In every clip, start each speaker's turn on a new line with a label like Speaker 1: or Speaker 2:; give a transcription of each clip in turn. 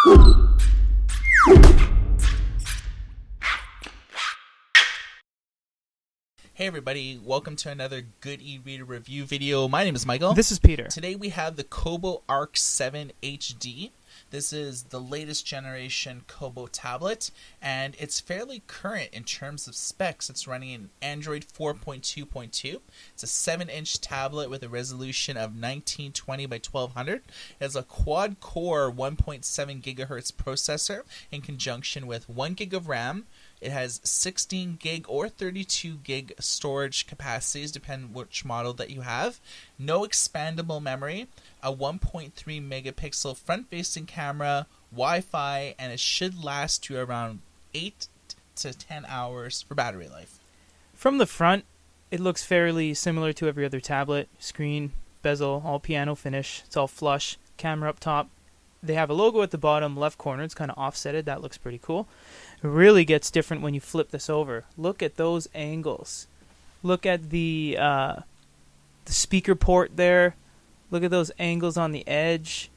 Speaker 1: Hey everybody, welcome to another Good e-Reader review video. My name is Michael.
Speaker 2: This is Peter.
Speaker 1: Today we have the Kobo Arc 7 HD. This is the latest generation Kobo tablet, and it's fairly current in terms of specs. It's running in Android 4.2.2. It's a 7-inch tablet with a resolution of 1920 by 1200. It has a quad-core 1.7 gigahertz processor in conjunction with 1 gig of RAM. It has 16 gig or 32 gig storage capacities, depending which model that you have. No expandable memory, a 1.3 megapixel front-facing camera, Wi-Fi, and it should last you around 8 to 10 hours for battery life.
Speaker 2: From the front, it looks fairly similar to every other tablet. Screen, bezel, all piano finish. It's all flush. Camera up top. They have a logo at the bottom left corner. It's kind of offsetted. That looks pretty cool. It really gets different when you flip this over. Look at those angles. Look at the speaker port there. Look at those angles on the edge.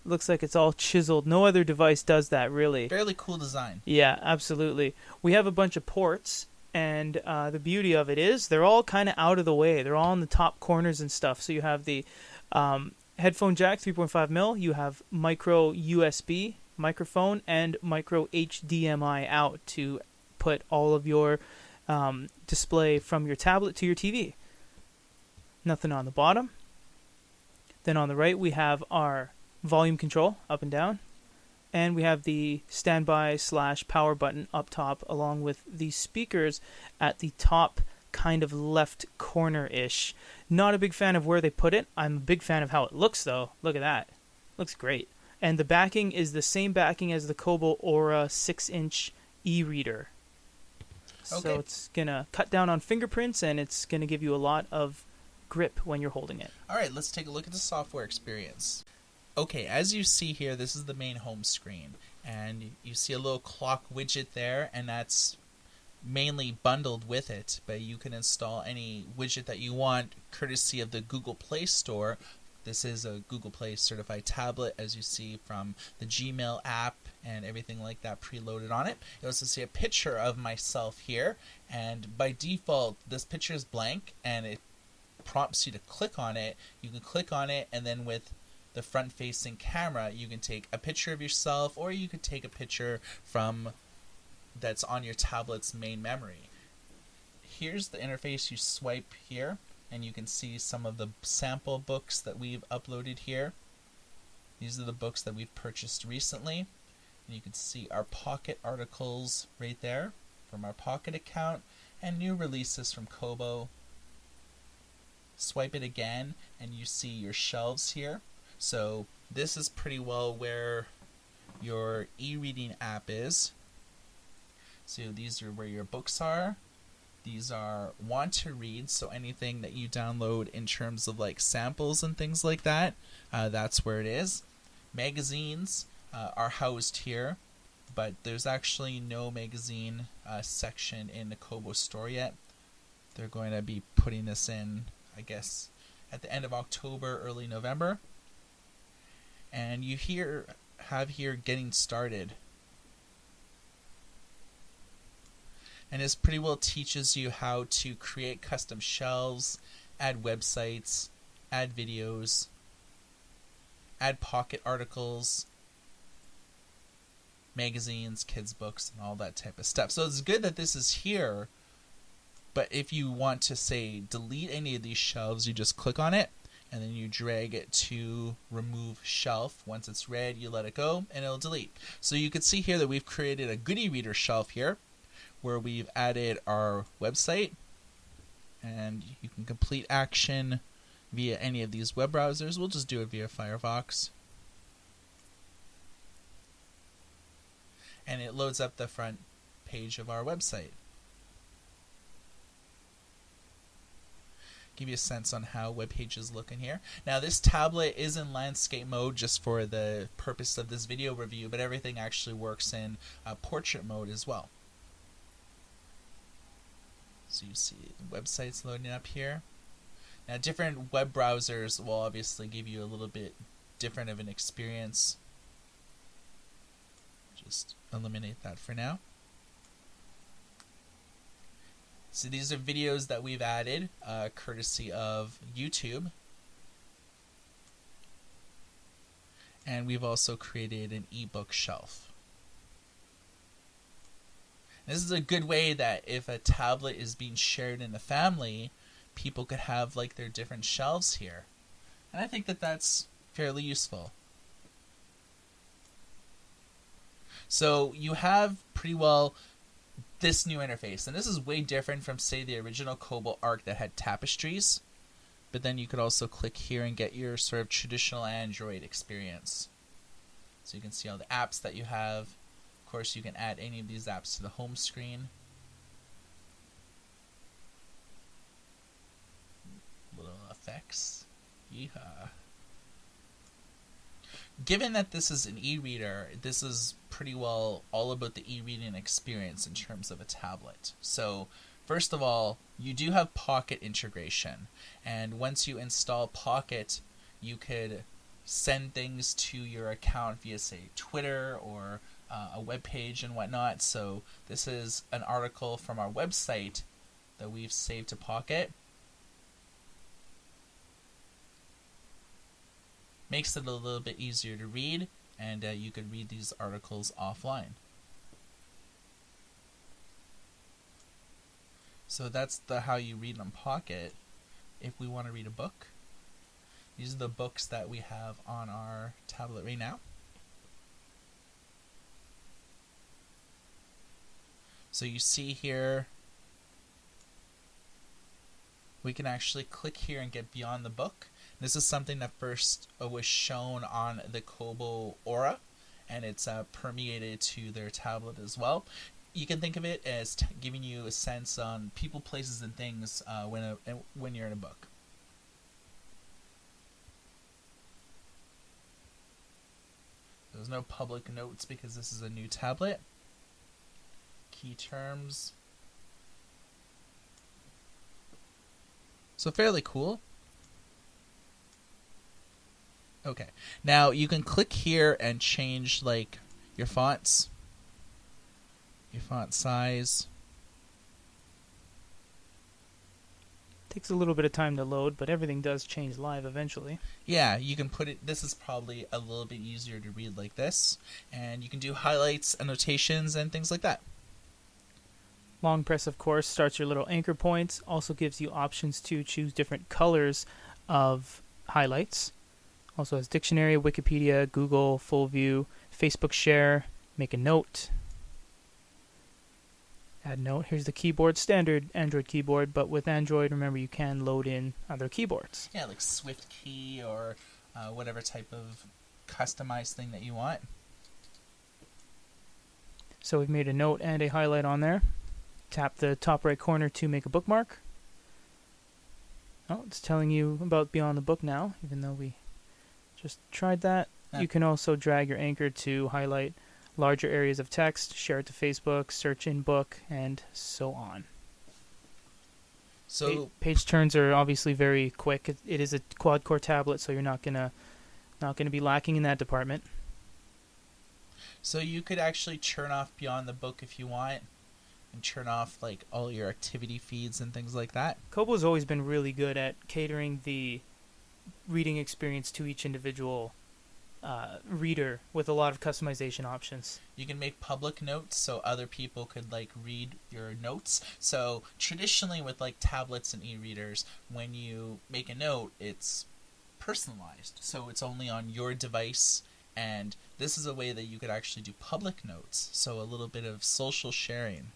Speaker 2: Looks like it's all chiseled. No other device does that, really.
Speaker 1: Fairly cool design.
Speaker 2: Yeah, absolutely. We have a bunch of ports, and the beauty of it is they're all kind of out of the way. They're all in the top corners and stuff. So you have the headphone jack, 3.5mm. You have micro USB microphone and micro HDMI out to put all of your display from your tablet to your TV. Nothing on the bottom. Then on the right we have our volume control up and down, and we have the standby / power button up top, along with the speakers at the top kind of left corner-ish. Not a big fan of where they put it. I'm a big fan of how it looks, though. Look at that. Looks great. And the backing is the same backing as the Kobo Aura 6-inch e-reader.
Speaker 1: Okay.
Speaker 2: So it's going to cut down on fingerprints, and it's going to give you a lot of grip when you're holding it.
Speaker 1: Alright, let's take a look at the software experience. Okay, as you see here, this is the main home screen. And you see a little clock widget there, and that's mainly bundled with it, but you can install any widget that you want courtesy of the Google Play Store. This is a Google Play certified tablet, as you see from the Gmail app and everything like that preloaded on it. You also see a picture of myself here, and by default this picture is blank and it prompts you to click on it. You can click on it, and then with the front facing camera you can take a picture of yourself, or you could take a picture from that's on your tablet's main memory. Here's the interface. You swipe here and you can see some of the sample books that we've uploaded here. These are the books that we've purchased recently, and you can see our Pocket articles right there from our Pocket account, and new releases from Kobo. Swipe it again and you see your shelves here. So this is pretty well where your e-reading app is. So these are where your books are. These are want to read, so anything that you download in terms of like samples and things like that, that's where it is. Magazines are housed here, but there's actually no magazine section in the Kobo store yet. They're going to be putting this in, I guess, at the end of October, early November. And you have here getting started. And this pretty well teaches you how to create custom shelves, add websites, add videos, add Pocket articles, magazines, kids books, and all that type of stuff. So it's good that this is here, but if you want to, say, delete any of these shelves, you just click on it, and then you drag it to remove shelf. Once it's read, you let it go, and it'll delete. So you can see here that we've created a Good e-Reader shelf here, where we've added our website, and you can complete action via any of these web browsers. We'll just do it via Firefox. And it loads up the front page of our website. Give you a sense on how web pages look in here. Now this tablet is in landscape mode just for the purpose of this video review, but everything actually works in portrait mode as well. So you see websites loading up here. Now different web browsers will obviously give you a little bit different of an experience. Just eliminate that for now. So these are videos that we've added, courtesy of YouTube. And we've also created an ebook shelf. This is a good way that if a tablet is being shared in the family, people could have like their different shelves here. And I think that that's fairly useful. So you have pretty well this new interface, and this is way different from, say, the original Kobo Arc that had tapestries. But then you could also click here and get your sort of traditional Android experience. So you can see all the apps that you have. Of course, you can add any of these apps to the home screen. Little effects. Yeehaw. Given that this is an e-reader, this is pretty well all about the e-reading experience in terms of a tablet. So, first of all, you do have Pocket integration. And once you install Pocket, you could send things to your account via, say, Twitter or a web page and whatnot. So this is an article from our website that we've saved to Pocket. Makes it a little bit easier to read, and you could read these articles offline. So that's how you read on Pocket. If we want to read a book, these are the books that we have on our tablet right now. So you see here, we can actually click here and get beyond the book. This is something that first was shown on the Kobo Aura, and it's permeated to their tablet as well. You can think of it as giving you a sense on people, places, and things when you're in a book. There's no public notes because this is a new tablet. Key terms. So fairly cool. Okay, now you can click here and change like your fonts, your font size.
Speaker 2: Takes a little bit of time to load, but everything does change live eventually.
Speaker 1: Yeah, you can put it, this is probably a little bit easier to read like this, and you can do highlights, annotations, and things like that.
Speaker 2: Long press, of course, starts your little anchor points, also gives you options to choose different colors of highlights. Also has dictionary, Wikipedia, Google, full view, Facebook share, make a note, add note. Here's the keyboard, standard Android keyboard, but with Android, remember, you can load in other keyboards.
Speaker 1: Yeah, like Swift key or whatever type of customized thing that you want.
Speaker 2: So we've made a note and a highlight on there. Tap the top right corner to make a bookmark. Oh, it's telling you about Beyond the Book now, even though we just tried that. You can also drag your anchor to highlight larger areas of text, share it to Facebook, search in book, and so on.
Speaker 1: So
Speaker 2: page turns are obviously very quick. It is a quad-core tablet, so you're not gonna be lacking in that department.
Speaker 1: So you could actually turn off Beyond the Book if you want, and turn off like all your activity feeds and things like that.
Speaker 2: Kobo's always been really good at catering the reading experience to each individual reader with a lot of customization options.
Speaker 1: You can make public notes so other people could like read your notes. So traditionally with like tablets and e-readers, when you make a note, it's personalized. So it's only on your device, and this is a way that you could actually do public notes. So a little bit of social sharing.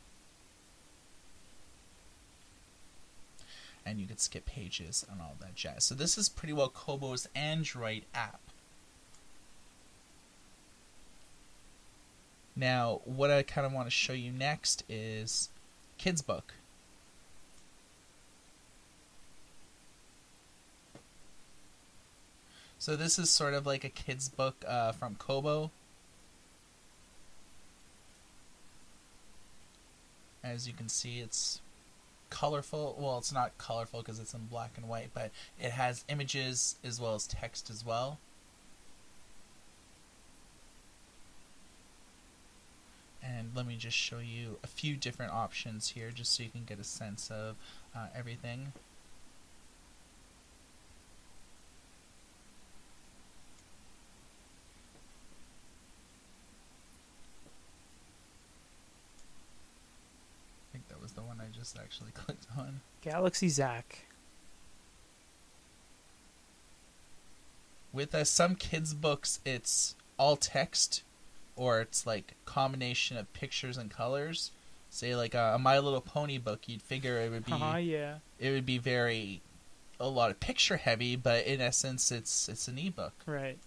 Speaker 1: And you could skip pages and all that jazz. So this is pretty well Kobo's Android app. Now, what I kind of want to show you next is Kids Book. So this is sort of like a kids book from Kobo. As you can see, it's colorful. Well, it's not colorful because it's in black and white, but it has images as well as text as well. And let me just show you a few different options here just so you can get a sense of everything. I think that was the one I just actually clicked on.
Speaker 2: Galaxy Zac.
Speaker 1: With some kids' books, it's all text, or it's like combination of pictures and colors. Say like a My Little Pony book, you'd figure it would be
Speaker 2: Yeah.
Speaker 1: it would be a lot of picture heavy, but in essence, it's an ebook.
Speaker 2: Right.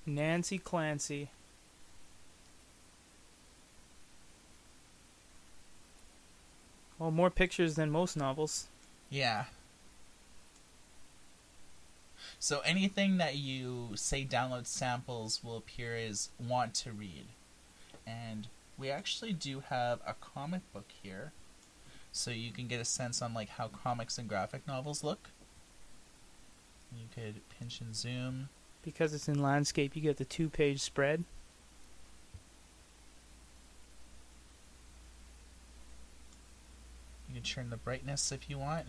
Speaker 2: Nancy Clancy. Well, more pictures than most novels.
Speaker 1: Yeah. So anything that you say download samples will appear as want to read. And we actually do have a comic book here, so you can get a sense on like how comics and graphic novels look. You could pinch and zoom.
Speaker 2: Because it's in landscape, you get the 2-page spread.
Speaker 1: You can turn the brightness if you want.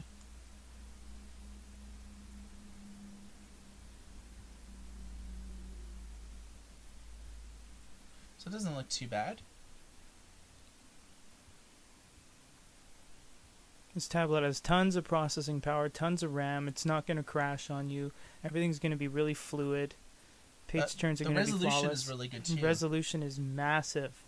Speaker 1: So it doesn't look too bad.
Speaker 2: This tablet has tons of processing power, tons of RAM. It's not going to crash on you. Everything's going to be really fluid. Page turns are going to be flawless.
Speaker 1: The resolution is really good too.
Speaker 2: Resolution is massive.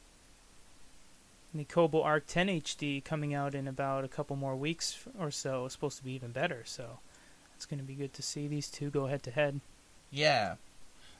Speaker 2: And the Kobo Arc 10 HD coming out in about a couple more weeks or so is supposed to be even better. So it's going to be good to see these two go head to head.
Speaker 1: Yeah.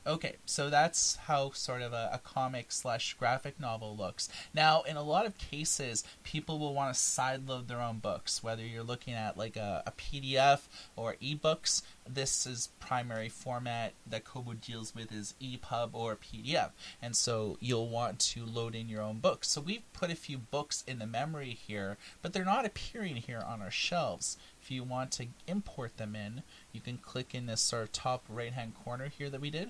Speaker 1: Okay, so that's how sort of a comic / graphic novel looks. Now, in a lot of cases, people will want to sideload their own books, whether you're looking at like a PDF or eBooks. This is primary format that Kobo deals with is EPUB or PDF, and so you'll want to load in your own books. So we've put a few books in the memory here, but they're not appearing here on our shelves. If you want to import them in, you can click in this sort of top right-hand corner here that we did.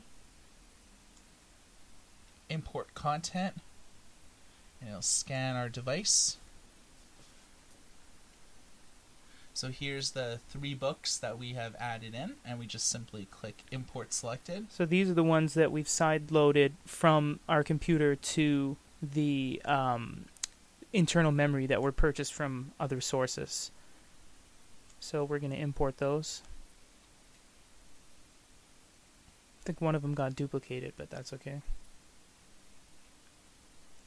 Speaker 1: Import content, and it'll scan our device. So here's the 3 books that we have added in, and we just simply click import selected.
Speaker 2: So these are the ones that we've side-loaded from our computer to the internal memory that were purchased from other sources. So we're going to import those. I think one of them got duplicated, but that's okay.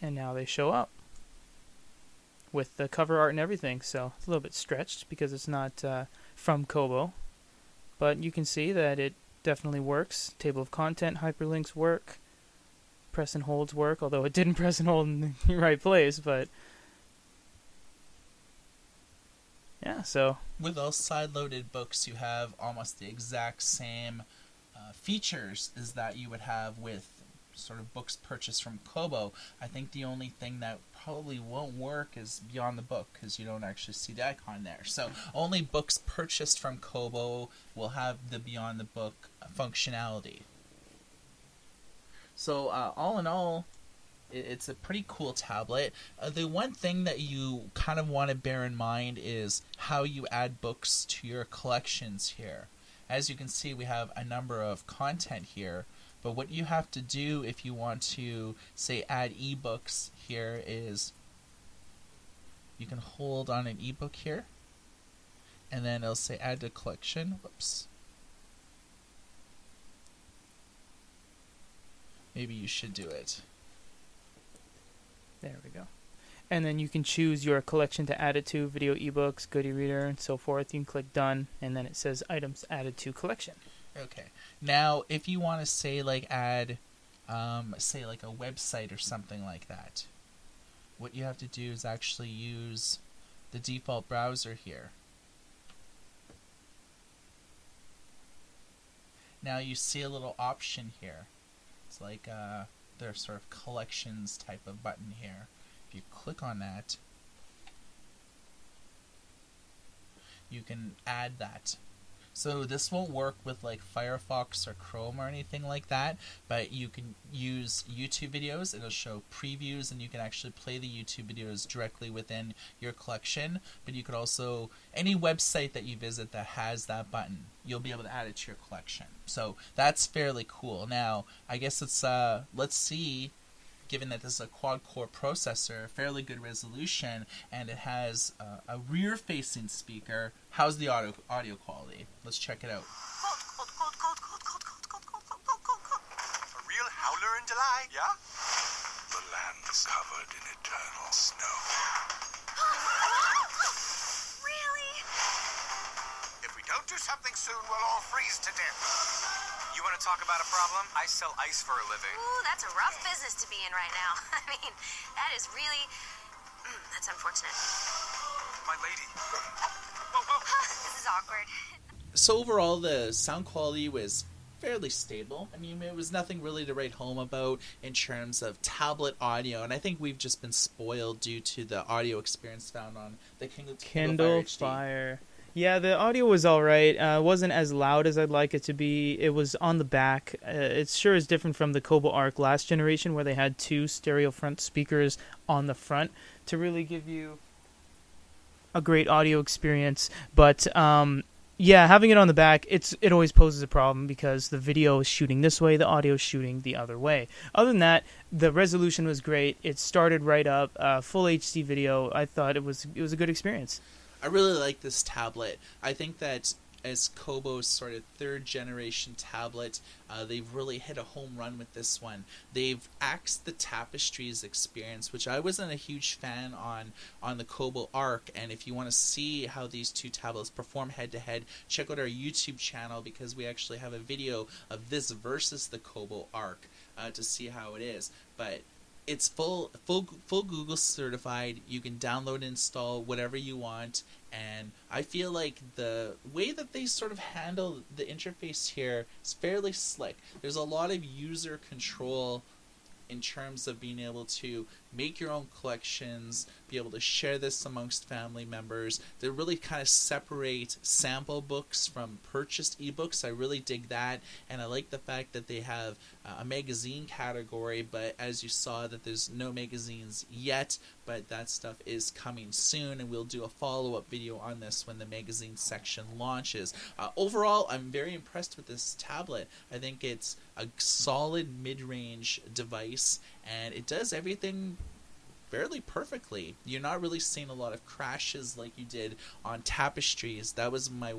Speaker 2: And now they show up with the cover art and everything. So it's a little bit stretched because it's not from Kobo. But you can see that it definitely works. Table of content, hyperlinks work. Press and holds work, although it didn't press and hold in the right place. But yeah, so
Speaker 1: with all side-loaded books, you have almost the exact same features as that you would have with sort of books purchased from Kobo. I think the only thing that probably won't work is Beyond the Book, because you don't actually see the icon there. So only books purchased from Kobo will have the Beyond the Book functionality. So all in all, it's a pretty cool tablet. The one thing that you kind of want to bear in mind is how you add books to your collections here. As you can see, we have a number of content here. But what you have to do if you want to, say, add ebooks here is you can hold on an ebook here, and then it'll say add to collection. Whoops. Maybe you should do it.
Speaker 2: There we go. And then you can choose your collection to add it to, video, ebooks, goodie reader, and so forth. You can click done, and then it says items added to collection.
Speaker 1: Okay. Now, if you want to say like add, say like a website or something like that, what you have to do is actually use the default browser here. Now you see a little option here. It's like there's sort of collections type of button here. If you click on that, you can add that. So this won't work with like Firefox or Chrome or anything like that, but you can use YouTube videos. It'll show previews, and you can actually play the YouTube videos directly within your collection. But you could also, any website that you visit that has that button, you'll be able to add it to your collection. So that's fairly cool. Now, I guess let's see, given that this is a quad-core processor, fairly good resolution, and it has a rear-facing speaker. How's the audio quality? Let's check it out.
Speaker 3: A real howler in July, yeah? The land is covered in eternal snow.
Speaker 4: Really?
Speaker 3: If we don't do something soon, we'll all freeze to death.
Speaker 5: You want to talk about a problem? I sell ice for a living.
Speaker 4: Ooh, that's a rough business to be in right now. I mean, that is really... that's unfortunate.
Speaker 5: My lady.
Speaker 3: Whoa, whoa.
Speaker 4: This is awkward.
Speaker 1: So overall, the sound quality was fairly stable. I mean, it was nothing really to write home about in terms of tablet audio, and I think we've just been spoiled due to the audio experience found on the Kindle
Speaker 2: Fire. Yeah, the audio was all right. It wasn't as loud as I'd like it to be. It was on the back. It sure is different from the Kobo Arc last generation, where they had 2 stereo front speakers on the front to really give you a great audio experience. But yeah, having it on the back, it always poses a problem because the video is shooting this way, the audio is shooting the other way. Other than that, the resolution was great. It started right up, full HD video. I thought it was a good experience.
Speaker 1: I really like this tablet. I think that as Kobo's sort of 3rd generation tablet, they've really hit a home run with this one. They've axed the Tapestries experience, which I wasn't a huge fan on the Kobo Arc, and if you want to see how these 2 tablets perform head-to-head, check out our YouTube channel, because we actually have a video of this versus the Kobo Arc to see how it is. But it's full Google certified. You can download and install whatever you want, and I feel like the way that they sort of handle the interface here is fairly slick. There's a lot of user control in terms of being able to make your own collections, be able to share this amongst family members. They really kind of separate sample books from purchased ebooks. I really dig that, and I like the fact that they have a magazine category, but as you saw, that there's no magazines yet, but that stuff is coming soon, and we'll do a follow-up video on this when the magazine section launches. Overall, I'm very impressed with this tablet. I think it's a solid mid-range device, and it does everything fairly perfectly. You're not really seeing a lot of crashes like you did on Tapestries. That was my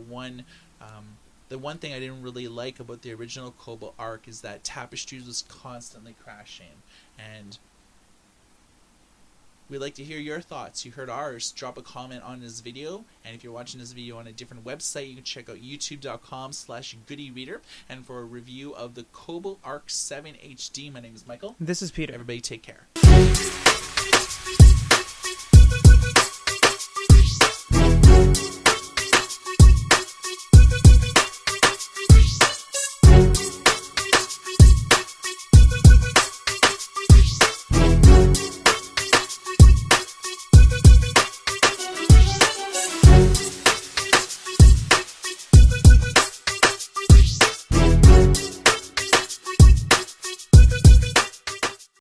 Speaker 1: the one thing I didn't really like about the original Kobo Arc, is that Tapestries was constantly crashing. And we'd like to hear your thoughts. You heard ours. Drop a comment on this video, and if you're watching this video on a different website, you can check out youtube.com/goodyreader. And for a review of the Kobo Arc 7 HD, my name is Michael.
Speaker 2: This is Peter.
Speaker 1: Everybody take care.